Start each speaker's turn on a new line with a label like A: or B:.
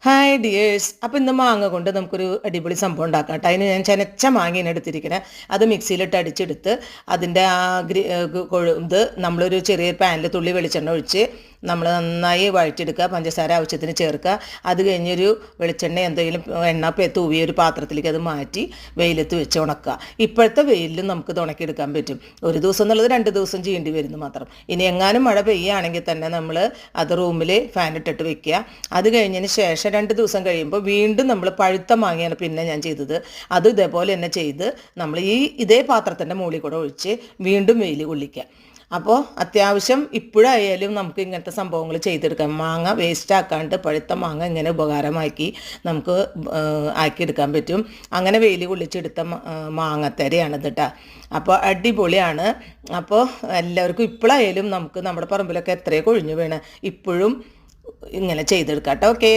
A: Hi dears. അപ്പോൾ ഇന്ന് മാങ്ങ കൊണ്ട് നമുക്കൊരു അടിപൊളി സംഭവം ഉണ്ടാക്കാം കേട്ടോ. അതിന് ഞാൻ ചെനച്ച മാങ്ങയാണ് എടുത്തിരിക്കണേ. അത് മിക്സിയിലിട്ട് അടിച്ചെടുത്ത് അതിൻ്റെ ആ ഇത് നമ്മളൊരു ചെറിയ പാനിൽ തുള്ളി വെളിച്ചെണ്ണ ഒഴിച്ച് നമ്മൾ നന്നായി വഴറ്റിയെടുക്കുക. പഞ്ചസാര ആവശ്യത്തിന് ചേർക്കുക. അത് കഴിഞ്ഞൊരു വെളിച്ചെണ്ണ എന്തെങ്കിലും എണ്ണ തൂവിയ ഒരു പാത്രത്തിലേക്ക് അത് മാറ്റി വെയിലത്ത് വെച്ച് ഉണക്കുക. ഇപ്പോഴത്തെ വെയിലിലും നമുക്ക് ഇത് ഉണക്കിയെടുക്കാൻ പറ്റും. ഒരു ദിവസം എന്നുള്ളത് 2 ദിവസം ചെയ്യേണ്ടി വരുന്നു മാത്രം. ഇനി എങ്ങാനും മഴ പെയ്യുകയാണെങ്കിൽ തന്നെ നമ്മൾ അത് റൂമിൽ ഫാൻ ഇട്ടിട്ട് വെക്കുക. അത് കഴിഞ്ഞതിന് ശേഷം 2 ദിവസം കഴിയുമ്പോൾ വീണ്ടും നമ്മൾ പഴുത്ത മാങ്ങയാണ് പിന്നെ ഞാൻ ചെയ്തത്. അത് ഇതേപോലെ തന്നെ ചെയ്ത് നമ്മൾ ഇതേ പാത്രത്തിൻ്റെ മുകളിൽ കൂടെ ഒഴിച്ച് വീണ്ടും വെയിൽ കൊള്ളിക്കുക. അപ്പോൾ അത്യാവശ്യം ഇപ്പോഴായാലും നമുക്ക് ഇങ്ങനത്തെ സംഭവങ്ങൾ ചെയ്തെടുക്കാം. മാങ്ങ വേസ്റ്റ് ആക്കാണ്ട് പഴുത്ത മാങ്ങ ഇങ്ങനെ ഉപകാരമാക്കി നമുക്ക് ആക്കിയെടുക്കാൻ പറ്റും. അങ്ങനെ വെയിൽ കൊള്ളിച്ചെടുത്ത മാങ്ങത്തരയാണിത് കേട്ടോ. അപ്പോൾ അടിപൊളിയാണ്. അപ്പോൾ എല്ലാവർക്കും ഇപ്പോഴായാലും നമുക്ക് നമ്മുടെ പറമ്പിലൊക്കെ എത്രയോ കൊഴിഞ്ഞു വീണ് ഇപ്പോഴും ഇങ്ങനെ ചെയ്തെടുക്കാം കേട്ടോ. ഓക്കെ.